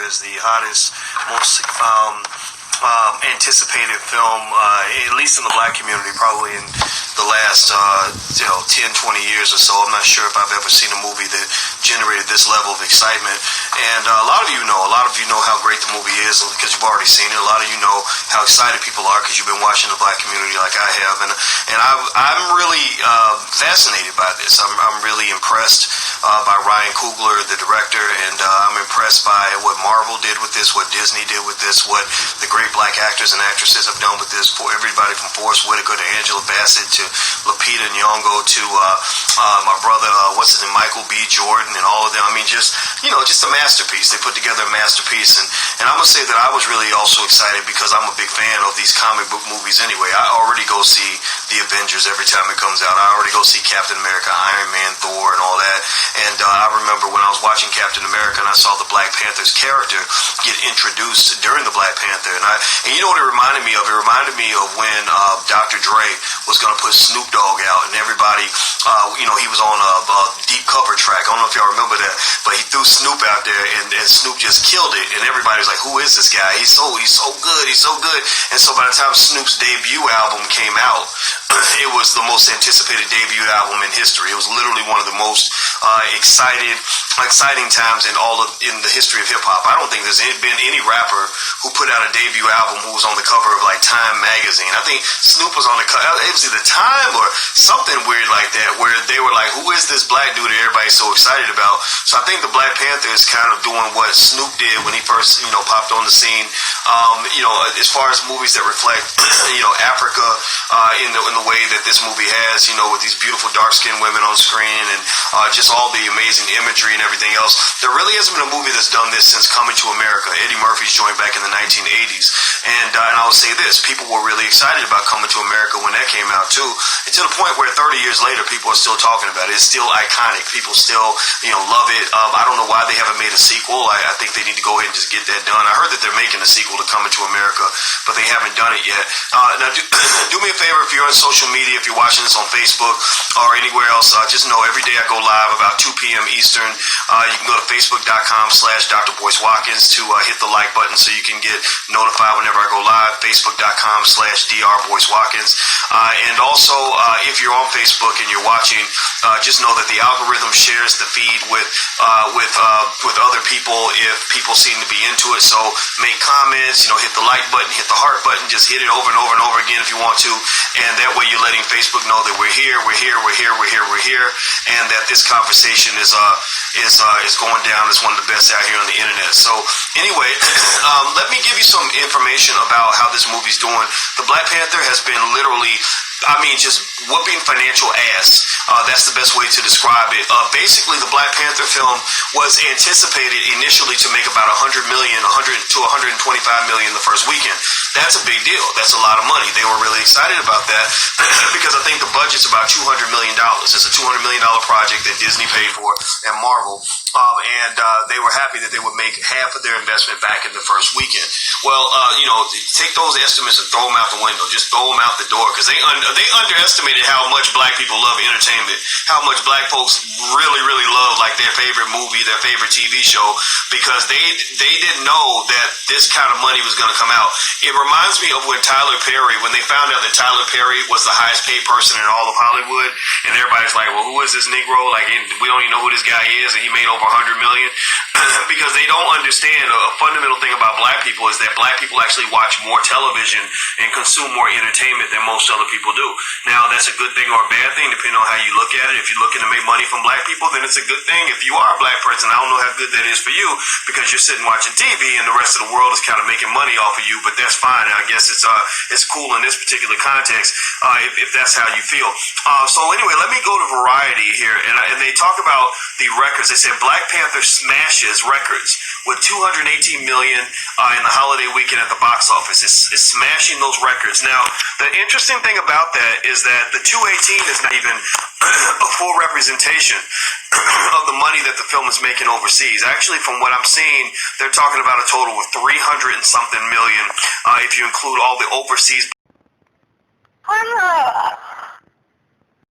is the hottest, most anticipated film, at least in the black community, probably in the last 10, 20 years or so. I'm not sure if I've ever seen a movie that generated this level of excitement. And a lot of you know how great the movie is because you've already seen it. A lot of you know how excited people are because you've been watching the black community like I have. And I'm really fascinated by this. I'm really impressed by Ryan Coogler, the director, and I'm impressed by what Marvel did with this, what Disney did with this, what the great black actors and actresses have done with this. For everybody from Forrest Whitaker to Angela Bassett to Lupita Nyong'o to my brother, Michael B. Jordan, and all of them. I mean, just a masterpiece. They put together a masterpiece, and I'm gonna say that I was really also excited because I'm a big fan of these comic book movies anyway. I already go see the Avengers every time it comes out. I already go see Captain America, Iron Man, Thor, and all that. And I remember when I was watching Captain America and I saw the Black Panther's character get introduced during the Black Panther, and you know what it reminded me of? It reminded me of when Dr. Dre was going to put Snoop Dogg out, and everybody, he was on a deep cover track. I don't know if y'all remember that, but he threw Snoop out there, and Snoop just killed it, and everybody was like, "Who is this guy? He's so good." And so by the time Snoop's debut album came out, it was the most anticipated debut album in history. It was literally one of the most exciting times in the history of hip hop. I don't think there's been any rapper who put out a debut album who was on the cover of like Time magazine. I think Snoop was on the cover. It was either Time or something weird like that, where they were like, "Who is this black dude that everybody's so excited about?" So I think the Black Panther is kind of doing what Snoop did when he first popped on the scene. As far as movies that reflect Africa in the way that this movie has, with these beautiful dark-skinned women on screen and just all the amazing imagery and everything else. There really hasn't been a movie that's done this since Coming to America, Eddie Murphy's joint back in the 1980s. And I will say this, people were really excited about Coming to America when that came out too, and to the point where 30 years later, people are still talking about it. It's still iconic. People still, love it. I don't know why they haven't made a sequel. I think they need to go ahead and just get that done. I heard that they're making a sequel to Coming to America, but they haven't done it yet. Now, do me a favor, if you're on social media, if you're watching this on Facebook or anywhere else, just know every day I go live about 2 p.m. Eastern. You can go to facebook.com/Dr. Boyce Watkins to hit the like button so you can get notified whenever I go live. Facebook.com/Dr. Boyce Watkins. And also, if you're on Facebook and you're watching, just know that the algorithm shares the feed with other people if people seem to be into it. So make comments, hit the like button, hit the heart button, just hit it over and over and over again if you want to. And that way you're letting Facebook know that we're here, and that this conversation is going down as one of the best out here on the internet. So anyway, let me give you some information about how this movie's doing. The Black Panther has been literally, just whooping financial ass. That's the best way to describe it. Basically, the Black Panther film was anticipated initially to make about $100 to $125 million the first weekend. That's a big deal. That's a lot of money. They were really excited about that because I think the budget's about $200 million. It's a $200 million project that Disney paid for and Marvel. And they were happy that they would make half of their investment back in the first weekend. Well, take those estimates and throw them out the window. Just throw them out the door because they underestimated how much black people love entertainment, how much black folks really, really love like their favorite movie, their favorite TV show, because they didn't know that this kind of money was going to come out. It reminds me of when Tyler Perry, when they found out that Tyler Perry was the highest paid person in all of Hollywood, and everybody's like, well, who is this Negro? Like, we don't even know who this guy is, and he made over $100 million. Because they don't understand a fundamental thing about black people is that black people actually watch more television and consume more entertainment than most other people do. Now, that's a good thing or a bad thing, depending on how you look at it. If you're looking to make money from black people, then it's a good thing. If you are a black person, I don't know how good that is for you because you're sitting watching TV and the rest of the world is kind of making money off of you, but that's fine. I guess it's cool in this particular context if that's how you feel. So anyway, let me go to Variety here, and they talk about the records. They said Black Panther smashes records with $218 million in the holiday weekend at the box office. It's smashing those records. Now, the interesting thing about that is that the 218 is not even a full representation of the money that the film is making overseas. Actually, from what I'm seeing, they're talking about a total of 300 and something million if you include all the overseas.